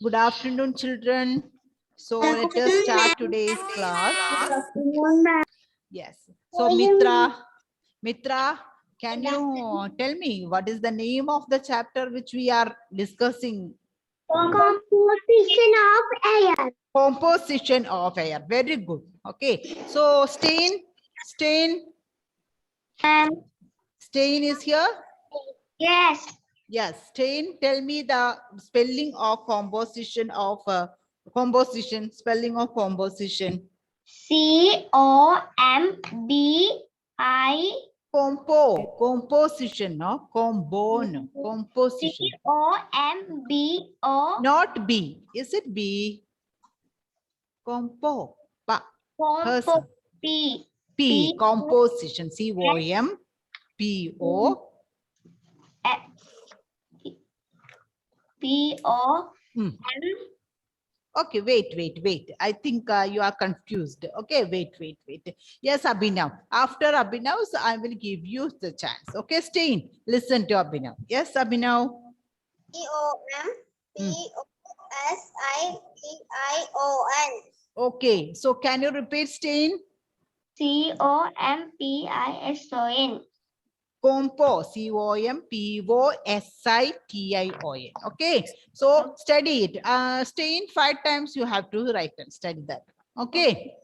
Good afternoon, children. So let us start today's class. Yes. So Mitra, can you tell me what is the name of the chapter which we are discussing? Composition of air. Composition of air. Very good. Okay. So Stein is here. Yes. Yes. Stein, tell me the spelling of composition of spelling of composition. C-O-M-B-I. Composition, no? Composition. C-O-M-B-O. Not B. Is it B? Person. P. P. Composition. C-O-M-P-O. P-O. Mm. Okay, wait. I think you are confused. Okay, wait. Yes, Abhinav. After Abhinav, so I will give you the chance. Okay, Stein, listen to Abhinav. Yes, Abhinav. C-O-M-P-O-S-I-T-I-O-N. Okay, so can you repeat, Stein? C-O-M-P-I-S-O-N. Composition. Okay, so study it. Stay in 5 times. You have to write and study that. Okay.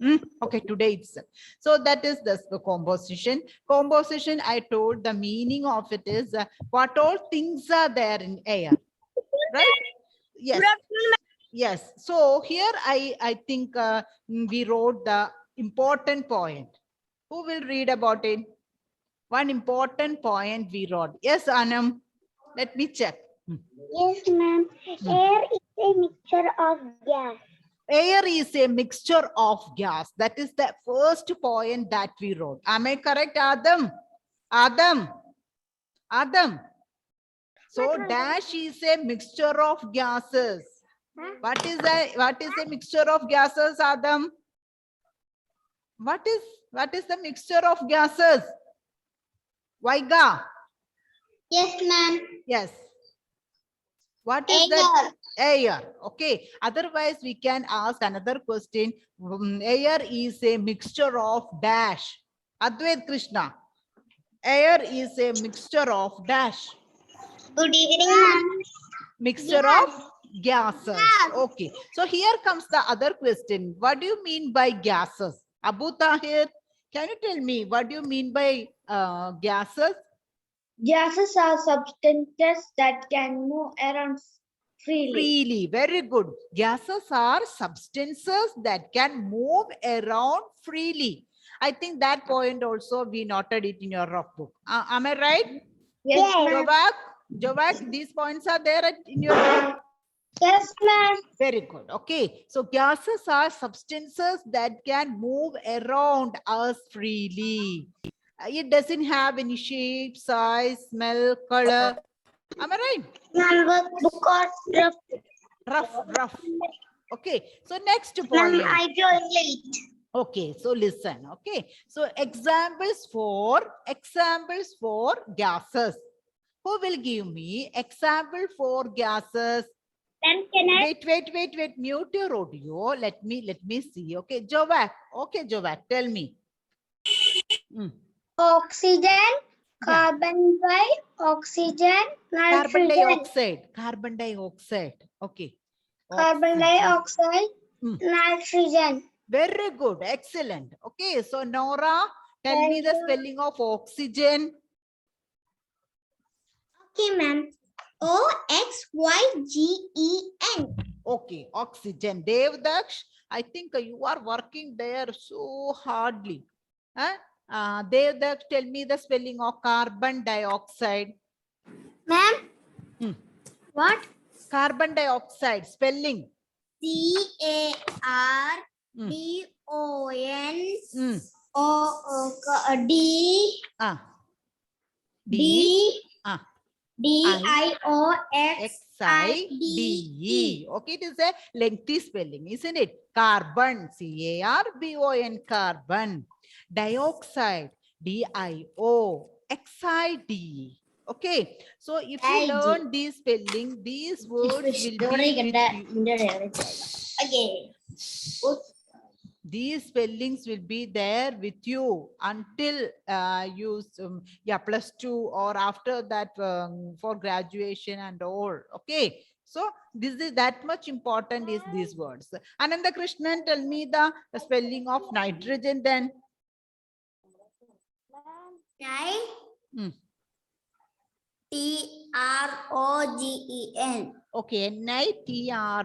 Okay, today it's so that is the composition. Composition, I told the meaning of it is what all things are there in air, right? Yes. So here I think we wrote the important point. Who will read about it? One important point we wrote. Yes, Anam. Let me check. Yes, ma'am. Air is a mixture of gas. Air is a mixture of gas. That is the first point that we wrote. Am I correct, Adam? Adam. So dash is a mixture of gases. What is a mixture of gases, Adam? What is the mixture of gases? Vaiga. Yes, ma'am. Yes. What is that? Air. Okay. Otherwise, we can ask another question. Air is a mixture of dash. Advait Krishna. Air is a mixture of dash. Good evening, ma'am. Mixture of gases. Okay. So here comes the other question. What do you mean by gases? Abu Tahir, can you tell me what do you mean by gases? Gases are substances that can move around freely. Very good. Gases are substances that can move around freely. I think that point also we noted it in your rough book. Am I right? Yes, ma'am. Jovak, these points are there in your book. Yes, ma'am. Very good. Okay. So gases are substances that can move around us freely. It doesn't have any shape, size, smell, color. Am I right? Ma'am, book or Rough. Okay. So next Ma'am, point. I joined late. Okay. So listen. Okay. So examples for gases. Who will give me example for gases? Ma'am, can I? Wait. Mute your audio. Let me see. Okay, Jovak. Okay, Jovak, tell me. Oxygen, carbon dioxide, nitrogen. Carbon dioxide. Okay. Carbon dioxide, nitrogen. Very good. Excellent. Okay. So Nora, tell me the spelling of oxygen. Okay, ma'am. O-X-Y-G-E-N. Okay. Oxygen. Devdaksh, I think you are working there so hardly. Huh? Devdaksh, tell me the spelling of carbon dioxide. Ma'am? What? Carbon dioxide. Spelling. C-A-R-B-O-N-O-D. D-I-O-X-I-D-E. Okay, it is a lengthy spelling, isn't it? Carbon, C-A-R-B-O-N, carbon. Dioxide, D-I-O-X-I-D-E. Okay, so if you IG. learn these spelling, these words will be with you. Okay. These spellings will be there with you until you yeah, +2 or after that for graduation and all. Okay, so this is that much important is these words. Ananda Krishnan, tell me the spelling of nitrogen then. Hmm. TROGEN. Okay, nitrogen.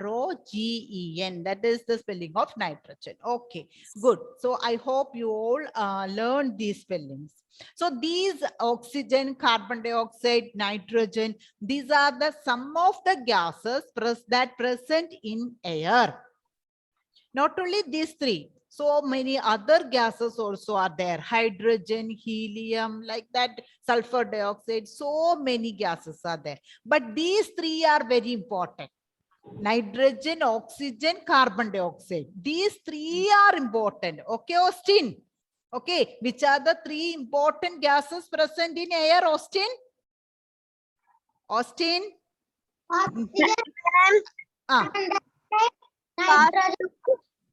That is the spelling of nitrogen. Okay, good. So I hope you all learned these spellings. So these oxygen, carbon dioxide, nitrogen, these are the some of the gases that present in air. Not only these three, so many other gases also are there. Hydrogen, helium, like that, sulfur dioxide, so many gases are there. But these three are very important. Nitrogen, oxygen, carbon dioxide. These three are important. Okay, Austin? Okay, which are the three important gases present in air, Austin? Austin? Ah.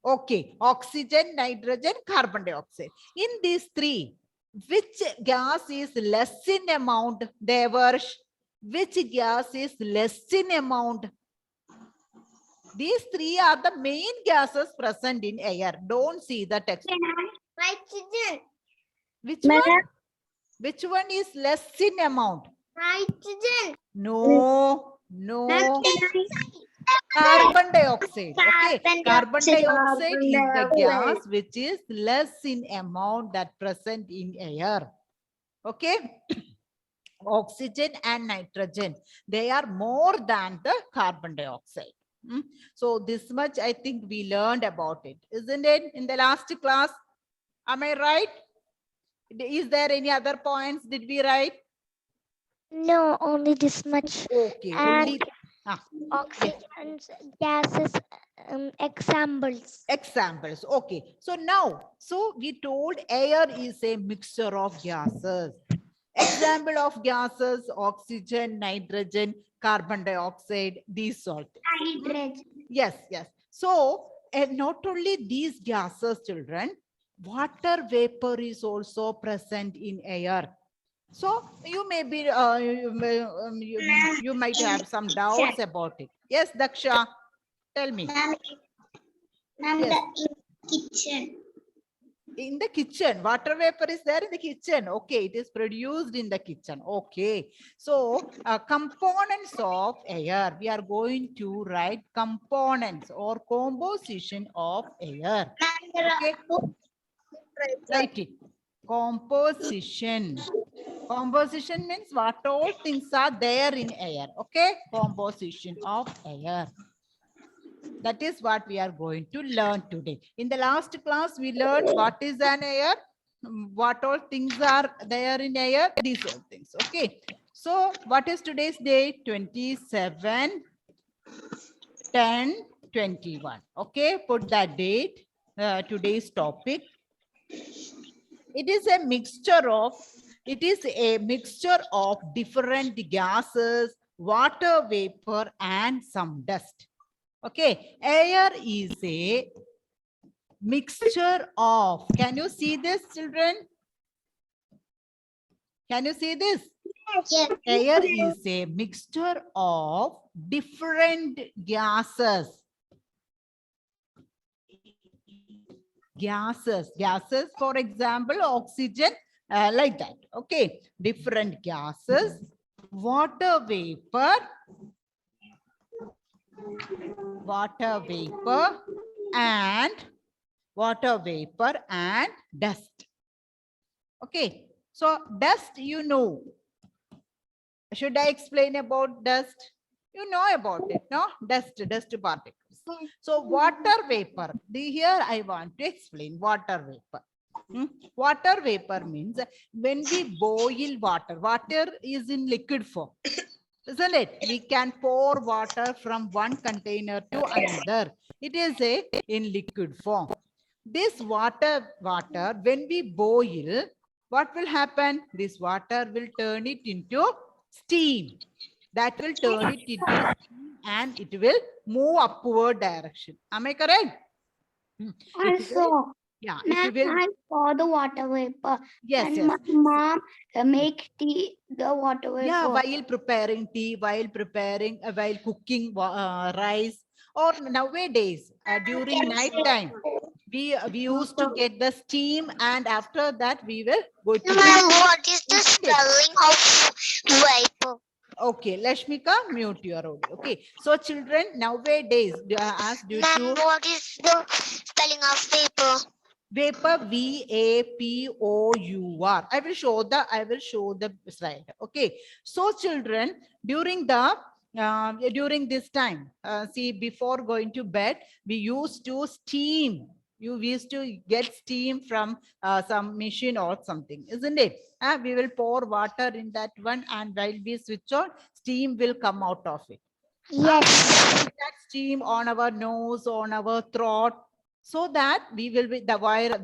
Okay, oxygen, nitrogen, carbon dioxide. In these three, which gas is less in amount, Devarsh? Which gas is less in amount? These three are the main gases present in air. Don't see the text. Nitrogen. Which one? Which one is less in amount? Nitrogen. No, no. Carbon dioxide. Okay, carbon dioxide is the gas which is less in amount that present in air. Okay, oxygen and nitrogen, they are more than the carbon dioxide. So this much I think we learned about it, isn't it, in the last class? Am I right? Is there any other points did we write? No, only this much. Okay, And only oxygen gases examples. examples. Okay, so now, so we told air is a mixture of gases. Example of gases: oxygen, nitrogen, carbon dioxide, these all things. Hydrogen. Yes, yes. So not only these gases, children, water vapor is also present in air. So you may be you might have some doubts about it. Yes, Daksha, tell me. Yes. Kitchen. In the kitchen, water vapor is there in the kitchen. Okay, it is produced in the kitchen. Okay, so components of air, we are going to write components or composition of air. Okay, write it. Composition. Composition means what all things are there in air. Okay, composition of air. That is what we are going to learn today. In the last class, we learned what is an air, what all things are there in air, these all things. Okay. So what is today's date? 27, 10, 21. Okay. Put that date, today's topic. It is a mixture of different gases, water vapor, and some dust. Okay, air is a mixture of, can you see this, children? Can you see this? Yes. Air is a mixture of different gases. Gases, for example, oxygen, like that. Okay, different gases, water vapor, and dust. Okay, so dust, you know. Should I explain about dust? You know about it, no? Dust particles. So water vapor, here I want to explain water vapor. Water vapor means when we boil water is in liquid form, isn't it? We can pour water from one container to another. It is in liquid form. This water, when we boil, what will happen? This water will turn it into Steam. That will turn it into steam and it will move upward direction. Am I correct? It will, Also, yeah, ma'am, it will. I saw the water vapor. Yes, And yes. my mom make the water vapor. Yeah, while preparing tea, while preparing, while cooking rice, or nowadays during night time, we used to get the steam, and after that we will go to. Ma'am, what is the Isn't it? spelling of vapor? Okay, Lashmika, mute your audio. Okay, so children nowadays, as due Ma'am, to what is the spelling of vapor? vapor, VAPOUR. I will show the slide. Okay, so children, during the during this time, see, before going to bed, we used to steam. We used to get steam from some machine or something, isn't it? We will pour water in that one, and while we switch on, steam will come out of it. Yes. That steam on our nose, on our throat, so that we will be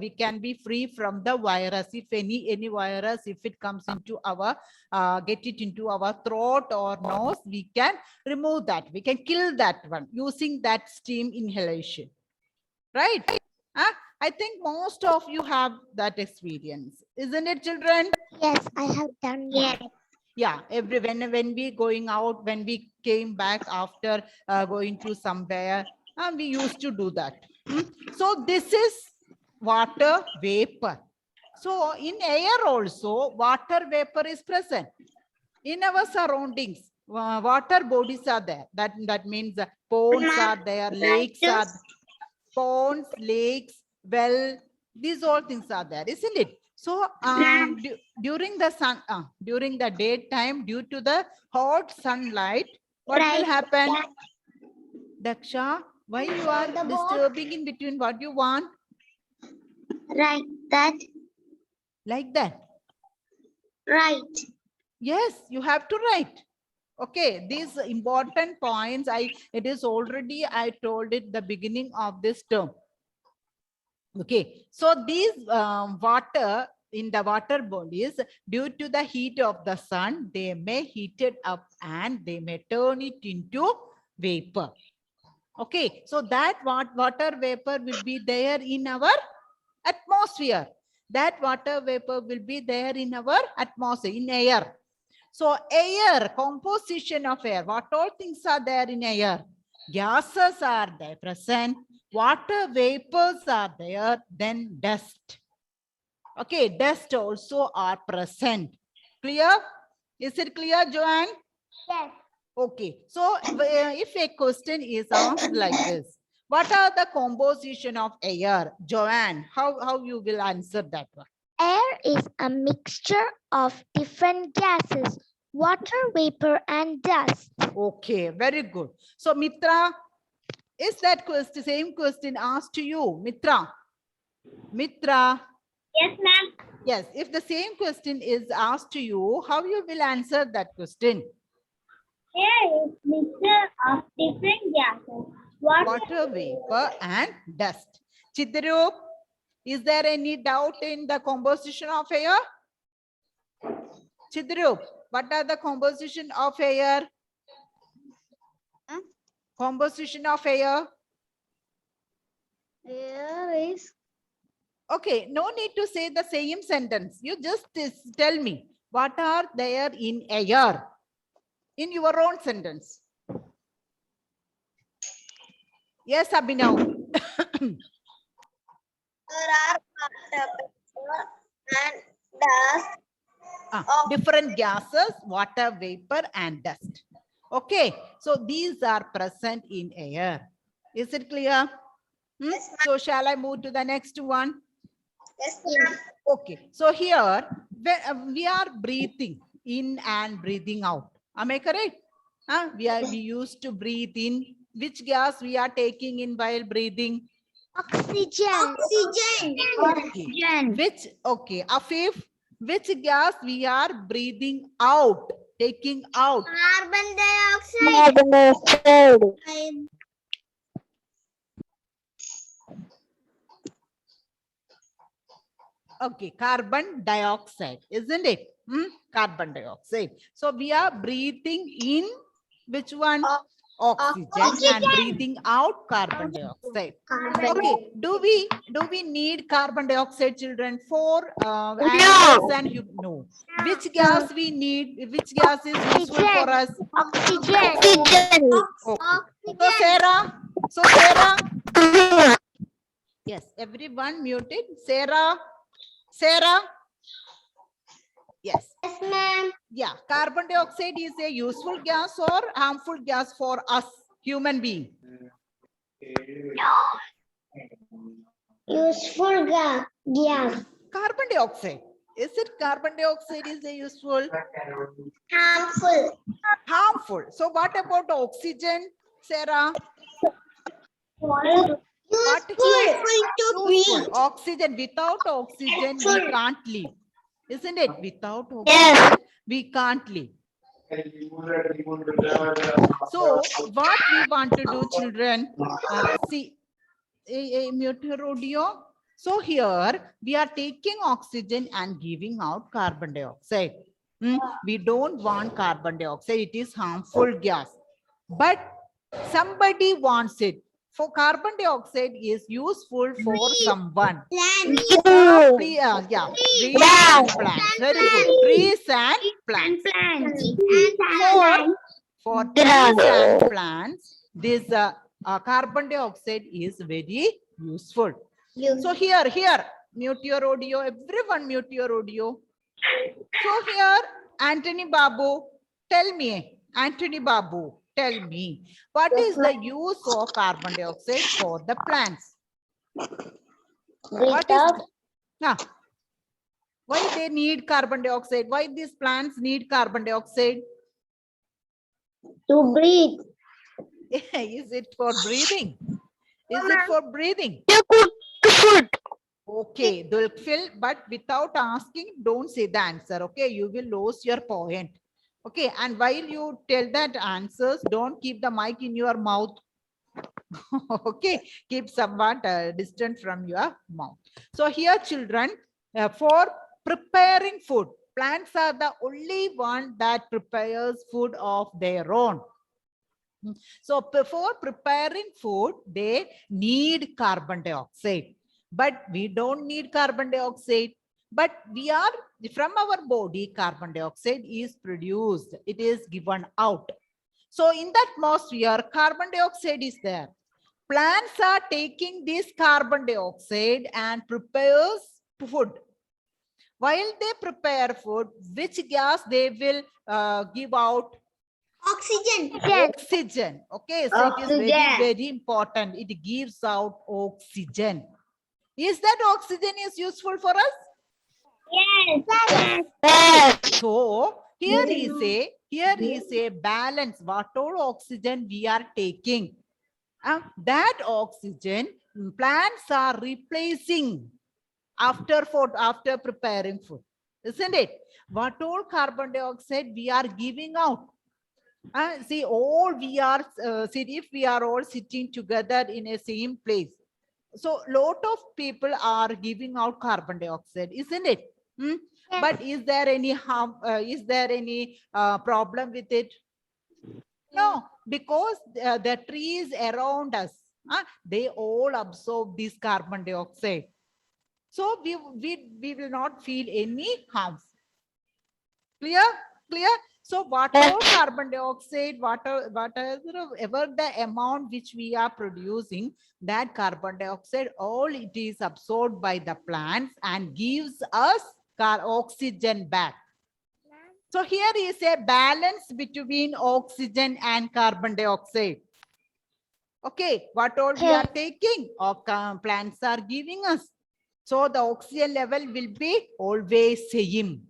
we can be free from the virus. If any virus, if it comes into our get it into our throat or nose, we can remove that. We can kill that one using that steam inhalation, right? I think most of you have that experience, isn't it, children? Yes, I have done that. Yeah, when we going out, when we came back after going to somewhere, we used to do that. So this is water vapor. So in air also, water vapor is present in our surroundings. Water bodies are there. That means ponds are there, lakes are ponds, lakes, well, these all things are there, isn't it? So during the daytime, due to the hot sunlight, what will happen? Daksha, why you are disturbing in between? What you want? Right, that. Like that? Right. Yes, you have to write. Okay, these important points, it is already, I told it the beginning of this term. Okay, so these water in the water bodies, due to the heat of the sun, they may heat it up and they may turn it into vapor. Okay, so that water vapor will be there in our atmosphere. That water vapor will be there in our atmosphere, in air. So air, composition of air, what all things are there in air? Gases are there present, water vapors are there, then dust. Okay, dust also are present. Clear? Is it clear, Joanne? Yes. Okay, so if a question is asked like this, what are the composition of air? Joanne, how you will answer that one? Air is a mixture of different gases, water vapor and dust. Okay, very good. So Mitra, is that question, same question asked to you, Mitra? Mitra? Yes, ma'am. Yes, if the same question is asked to you, how you will answer that question? Air is mixture of different gases, Water vapor and dust. Chidrup, is there any doubt in the composition of air? Chidrup, what are the composition of air? Composition of air? Air is Okay, no need to say the same sentence. You just tell me what are there in air in your own sentence. Yes, Abhinav. There are water vapor and dust. Different gases, water vapor and dust. Okay, so these are present in air. Is it clear? Yes, So shall I move to the next one? Yes, ma'am. Okay, so here we are breathing in and breathing out. Am I correct? We used to breathe in. Which gas we are taking in while breathing? oxygen. Okay. Afif, which gas we are breathing out, taking out? Carbon dioxide. Okay, carbon dioxide, isn't it? Carbon dioxide. So we are breathing in which one? Oxygen, and breathing out carbon dioxide. Okay, do we need carbon dioxide, children, for animals and humans? No. Which gas we need? Which gas is useful for us? Oxygen. Okay. So Sarah, yes, everyone muted. Sarah, yes. Yes, ma'am. Yeah, carbon dioxide is a useful gas or harmful gas for us, human being? Useful gas. Carbon dioxide. Is it carbon dioxide is a useful? Harmful. Harmful. So what about oxygen, Sarah? Useful to Useful. breathe. Oxygen. Without oxygen, we can't live. Isn't it? Without oxygen, we can't live. So what we want to do, children, see, mute your audio. So here we are taking oxygen and giving out carbon dioxide. We don't want carbon dioxide. It is harmful gas. But somebody wants it. For carbon dioxide is useful for someone. Plants. Trees and plants. Very good. Trees and plants. For trees and plants, this carbon dioxide is very useful. So here, mute your audio. Everyone mute your audio. So here, Anthony Babu, tell me, what is the use of carbon dioxide for the plants? What is, why they need carbon dioxide? Why these plants need carbon dioxide? To breathe. Is it for breathing? Is it for breathing? Okay, Dulfil, but without asking, don't say the answer. Okay, you will lose your point. Okay, and while you tell that answers, don't keep the mic in your mouth. Okay, keep somewhat distant from your mouth. So here, children, for preparing food, plants are the only one that prepares food of their own. So before preparing food, they need carbon dioxide. But we don't need carbon dioxide. But we are, from our body, carbon dioxide is produced. It is given out. So in the atmosphere, carbon dioxide is there. Plants are taking this carbon dioxide and prepares food. While they prepare food, which gas they will give out? Oxygen. Oxygen. Okay, so it is very, very important. It gives out oxygen. Is that oxygen is useful for us? Yes. So here is a balance. What all oxygen we are taking? That oxygen plants are replacing after preparing food, isn't it? What all carbon dioxide we are giving out? See, all we are if we are all sitting together in a same place, so lot of people are giving out carbon dioxide, isn't it? Yes. But is there any harm? Is there any problem with it? No, because the trees around us, they all absorb this carbon dioxide. So we will not feel any harm. Clear? So whatever carbon dioxide, whatever the amount which we are producing, that carbon dioxide, all it is absorbed by the plants and gives us oxygen back. So here is a balance between oxygen and carbon dioxide. Okay, what all we are taking, plants are giving us. So the oxygen level will be always same.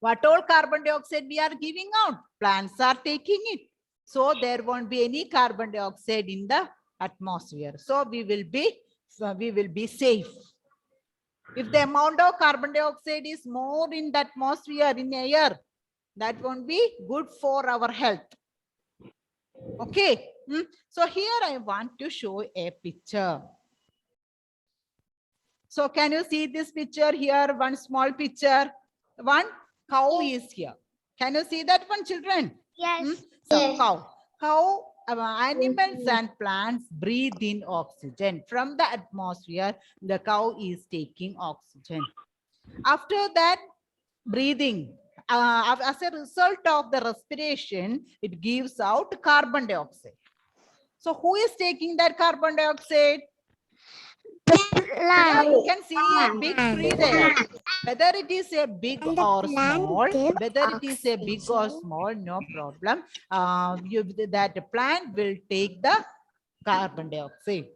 What all carbon dioxide we are giving out, plants are taking it. So there won't be any carbon dioxide in the atmosphere. So we will be safe. If the amount of carbon dioxide is more in the atmosphere, in air, that won't be good for our health. Okay. So here I want to show a picture. So can you see this picture here? One small picture. one cow is here. Can you see that one, children? Yes. So Yes. cow, animals and plants breathe in oxygen. From the atmosphere, the cow is taking oxygen. After that breathing, as a result of the respiration, it gives out carbon dioxide. So who is taking that carbon dioxide? Yeah, you can see a big tree there. Whether it is a big or small, whether it is a big or small, no problem. That plant will take the carbon dioxide.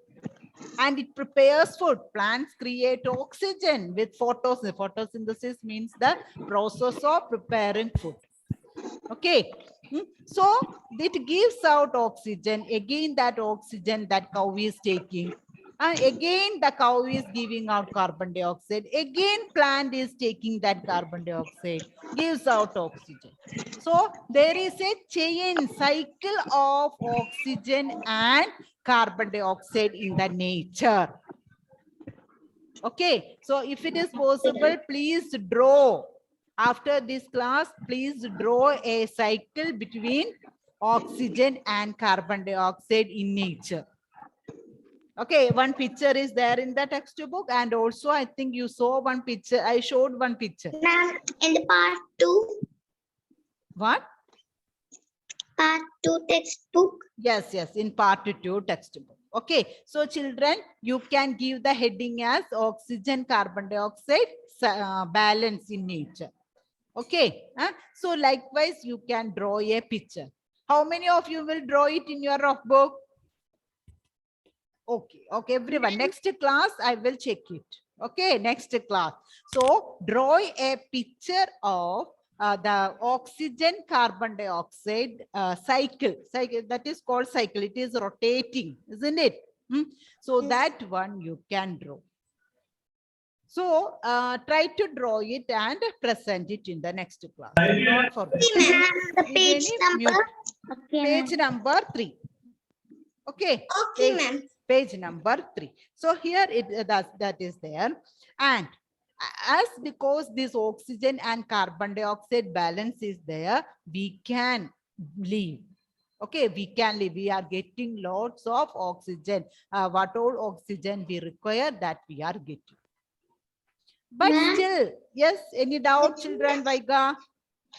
And it prepares food. Plants create oxygen with photosynthesis. Photosynthesis means the process of preparing food. Okay. So it gives out oxygen. Again, that oxygen that cow is taking. And again, the cow is giving out carbon dioxide. Again, plant is taking that carbon dioxide, gives out oxygen. So there is a chain cycle of oxygen and carbon dioxide in the nature. Okay, so if it is possible, please draw. After this class, please draw a cycle between oxygen and carbon dioxide in nature. Okay, one picture is there in the textbook, and also I think you saw one picture. I showed one picture. Ma'am, in the part 2 What? textbook. Yes, in part 2 textbook. Okay, so children, you can give the heading as oxygen, carbon dioxide balance in nature. Okay, so likewise, you can draw a picture. How many of you will draw it in your rough book? Okay, everyone. Next class, I will check it. Okay, next class. So draw a picture of the oxygen carbon dioxide cycle. That is called cycle. It is rotating, isn't it? So Yes. that one you can draw. So try to draw it and present it in the next class. Don't forget. Okay, ma'am. The page Evgeny, mute. number. Page number 3. Okay. Okay, ma'am. Page number 3. So here that is there. And as because this oxygen and carbon dioxide balance is there, we can live. Okay, we can live. We are getting lots of oxygen. What all oxygen we require, that we are getting. But Ma'am? still, yes, any doubt, children, Vaiga?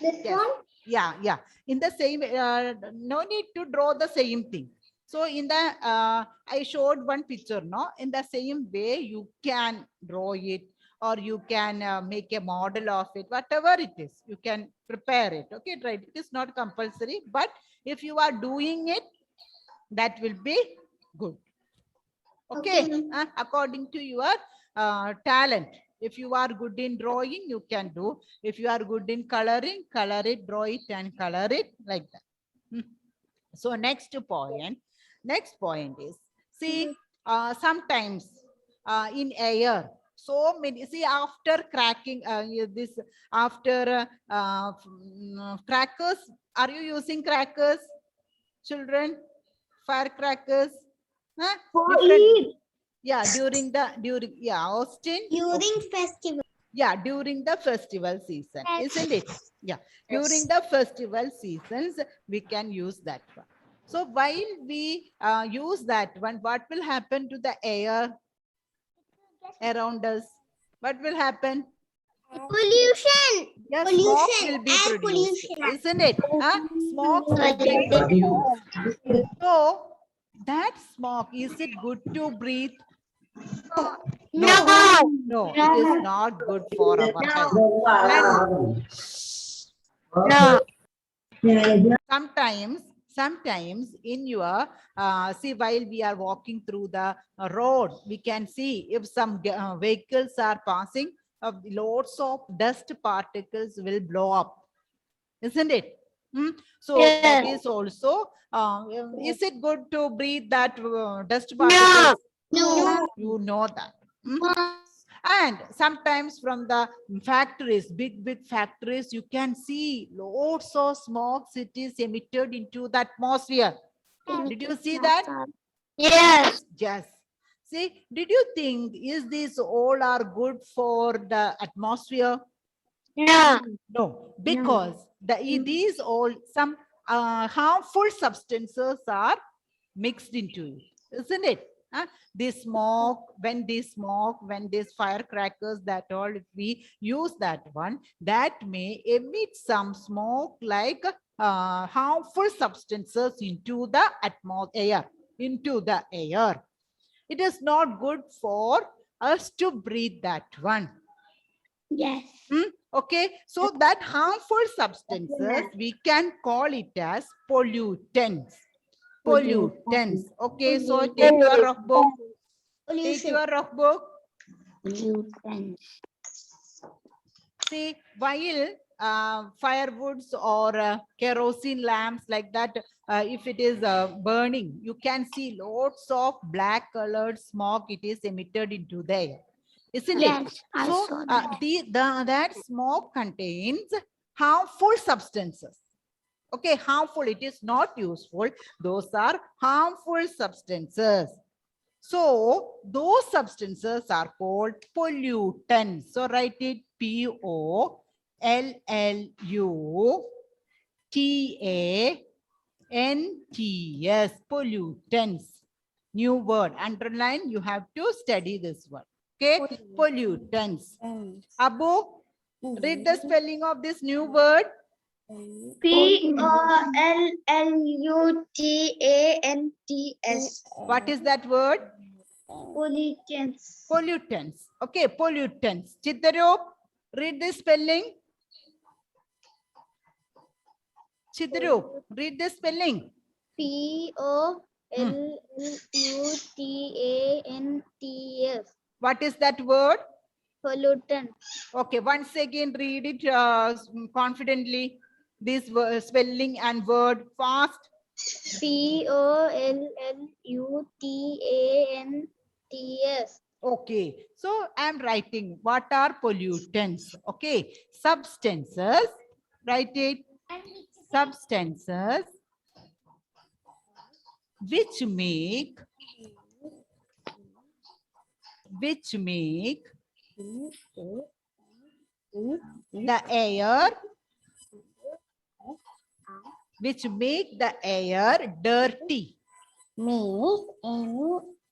This Yes. one? Yeah. In the same, no need to draw the same thing. So in the, I showed one picture, no? In the same way, you can draw it, or you can make a model of it, whatever it is, you can prepare it. Okay, right? It is not compulsory, but if you are doing it, that will be good. Okay, Okay. according to your talent. If you are good in drawing, you can do. If you are good in coloring, color it, draw it, and color it like that. So next point is, see, sometimes in air, so many, see, after cracking crackers, are you using crackers, children? Firecrackers? Huh? Different. Yeah, during Austin. During festival. Yeah, during the festival season, Yes. isn't it? Yeah, during the festival seasons, we can use that one. So while we use that one, what will happen to the air around us? What will happen? Pollution. Yes, Pollution, smoke will be air produced, pollution. isn't it? Smoke will be produced. So that smoke, is it good to breathe? No, it is not good for our health. And sometimes in your see, while we are walking through the road, we can see if some vehicles are passing, lots of dust particles will blow up, isn't it? So that is also, is it good to breathe that dust particles? No. You know that. And sometimes from the factories, big factories, you can see lots of smoke cities emitted into the atmosphere. Did you see that? Yes. Yes. See, did you think, is these all are good for the atmosphere? No. No, because these all some harmful substances are mixed into it, isn't it? Huh? They smoke, when they smoke, when these firecrackers, that all, if we use that one, that may emit some smoke like harmful substances into the air, into the air. It is not good for us to breathe that one. Yes. Okay, so that harmful substances, we can call it as pollutants. Pollutants. Okay, so take your rough book. Take your rough book. Pollutants. See, while firewoods or kerosene lamps like that, if it is burning, you can see lots of black colored smoke. It is emitted into the air, isn't it? Yes, I So saw that. that smoke contains harmful substances. Okay, harmful. It is not useful. Those are harmful substances. So those substances are called pollutants. So write it Pollutants. Pollutants. New word. Underline. You have to study this one. Okay. Pollutants. Abu, read the spelling of this new word. Pollutants. What is that word? Pollutants. Pollutants. Okay, pollutants. Chidarup, read the spelling. Chidarup, read the spelling. Pollutants. What is that word? Pollutant. Okay, once again, read it confidently. This spelling and word fast. Pollutants. Okay, so I'm writing what are pollutants. Okay, substances. Write it. Substances which make the air dirty.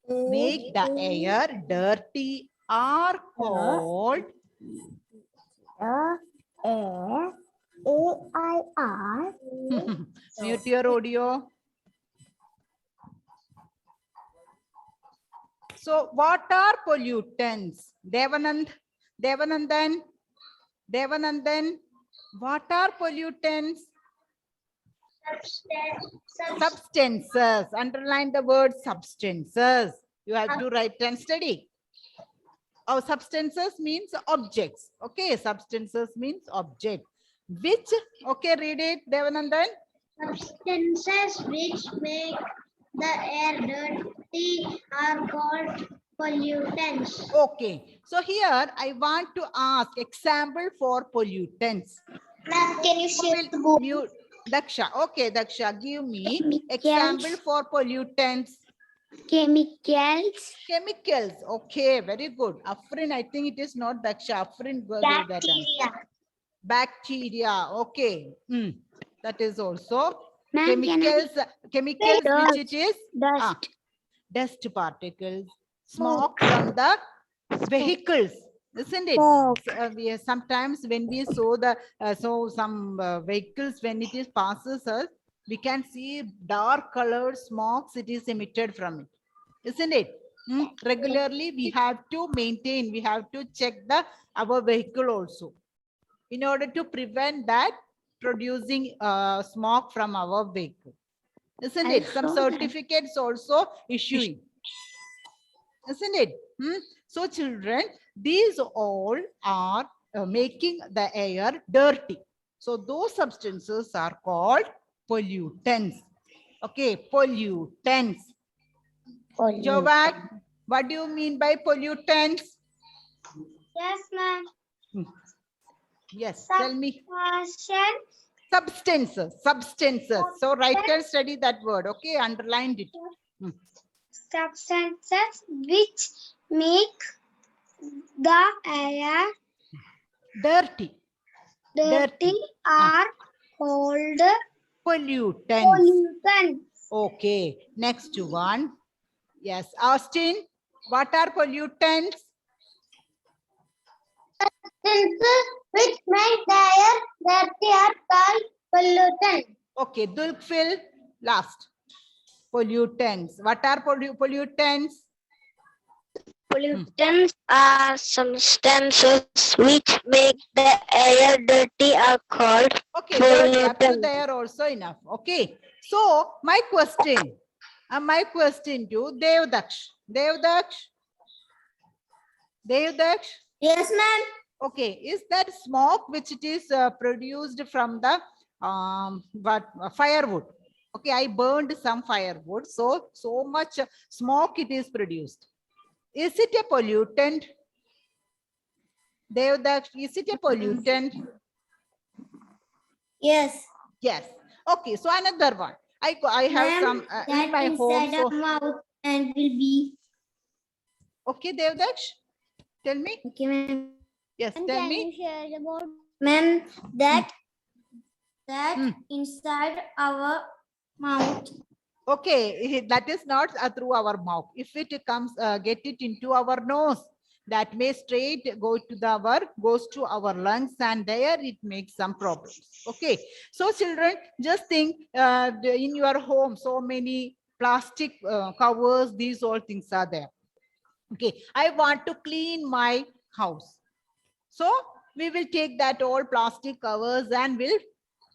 Make the air dirty are called mute your audio. So what are pollutants? Devanandan, what are pollutants? Substances. Underline the word substances. You have to write and study. Oh, substances means objects. Okay, substances means object. Which, okay, read it, Devanandan. Substances which make the air dirty are called pollutants. Okay, so here I want to ask example for pollutants. Ma'am, can you share the book? Mute. Daksha. Okay, Daksha, give me Chemicals. example for pollutants. Chemicals. Chemicals. Okay, very good. Afrin, I think it is not Daksha. Afrin gave that answer. Bacteria. Okay. That is also Ma'am, can I- chemicals which it is Dust. dust particles, smoke from the vehicles, isn't it? Sometimes when we saw the some vehicles, when it is passes us, we can see dark colored smokes. It is emitted from it, isn't it? Regularly we have to maintain. We have to check our vehicle also, in order to prevent that producing smoke from our vehicle, isn't I it? Some saw that. certificates also issuing, isn't it? So children, these all are making the air dirty. So those substances are called pollutants. Okay, pollutants. Jovak, what do you mean by pollutants? Yes, ma'am. Yes, tell me. Substances Substances. So write and study that word. Okay, underlined it. which make the air Dirty. dirty are called Pollutants. pollutants. Okay, next one. Yes, Austin, what are pollutants? Substances which make the air dirty are called pollutants. Okay, Dulkfil, last. Pollutants. What are pollutants? Pollutants are substances which make the air dirty are called Okay, dirty. Up to pollutants. there also enough. Okay. So my question to Devdaksh. Devdaksh. Yes, ma'am. Okay, is that smoke which it is produced from the firewood? Okay, I burned some firewood, so much smoke it is produced. Is it a pollutant? Devdaksh, is it a pollutant? Yes. Yes. Okay, so another one. I have some in my home. So, mouth and will be. okay, Devdaksh, tell me. Okay, ma'am. Yes, tell me. Share about ma'am that Hmm. inside our mouth. Okay, that is not through our mouth. If it comes, get it into our nose, that may straight goes to our lungs, and there it makes some problems. Okay, so children, just think in your home, so many plastic covers, these all things are there. Okay, I want to clean my house. So we will take that all plastic covers and will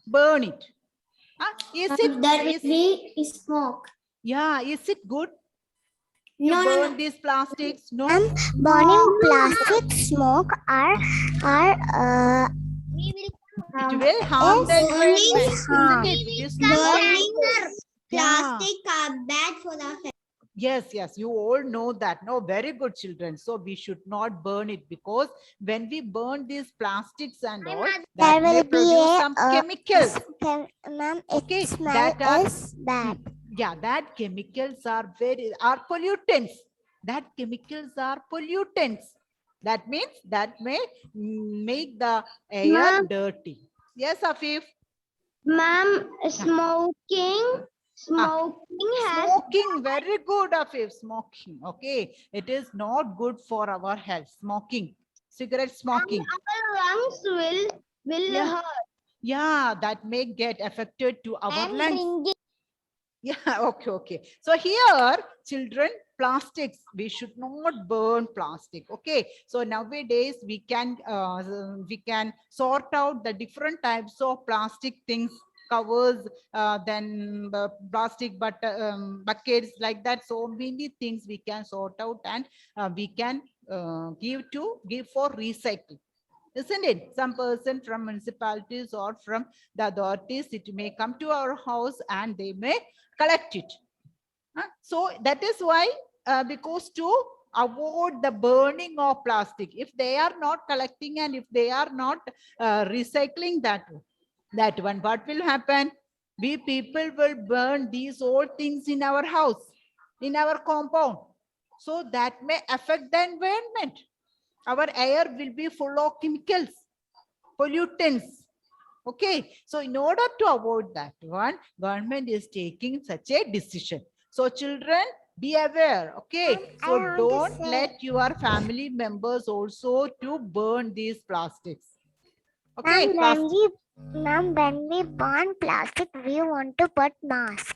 burn it. Is it, That will be smoke. yeah, is it good? You No, burn these plastics? No. Burning plastic smoke are It will harm the environment, isn't it? It is not. Yeah. are bad for the health. Yes, you all know that. No, very good, children. So we should not burn it, because when we burn these plastics and all, that There may will be produce a, some chemicals. ma'am, Okay, it smell that are- is bad. Yeah, that chemicals are pollutants. That chemicals are pollutants. That means that may make the air Ma'am. dirty. Yes, Afif. Ma'am, smoking has Smoking, very good, Afif. Smoking. Okay, it is not good for our health. Smoking, cigarette smoking. our lungs will Yeah. hurt. Yeah, that may get affected to our And lungs. drinking. Yeah, okay. So here, children, plastics, we should not burn plastic. Okay. So nowadays we can sort out the different types of plastic things, covers, then plastic buckets like that. So many things we can sort out, and we can give for recycling. Isn't it? Some person from municipalities or from the authorities, it may come to our house and they may collect it. So that is why, because to avoid the burning of plastic, if they are not collecting and if they are not recycling that one, what will happen? We people will burn these old things in our house, in our compound. So that may affect the environment. Our air will be full of chemicals, pollutants. Okay, so in order to avoid that one, government is taking such a decision. So children, be aware. Okay, so I want to don't say- let your family members also to burn these plastics. Okay, Ma'am, when we burn plastic, we want to put mask.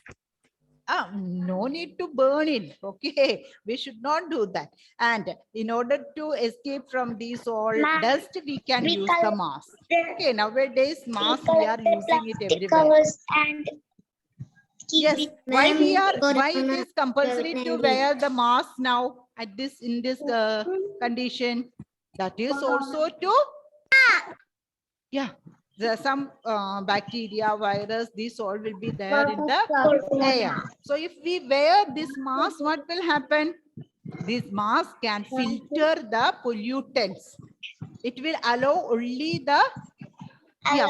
no need to burn it. Okay, we should not do that. And in order to escape from these all Ma'am, dust, we can we use the collect mask. Okay, nowadays mask we are using it everywhere. Covers and Yes, why it is compulsory to wear the mask now at this in this condition? That is also to, yeah, there some bacteria, virus, these all will be there in the air. So if we wear this mask, what will happen? This mask can filter the pollutants. It will allow only the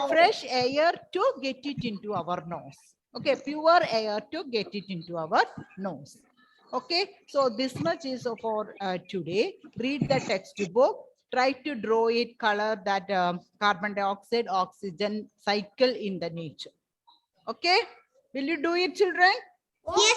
fresh air to get it into our nose. Okay, pure air to get it into our nose. Okay, so this much is for today. Read the textbook. try to draw it, color that carbon dioxide, oxygen cycle in the nature. Okay, will you do it, children? Yes,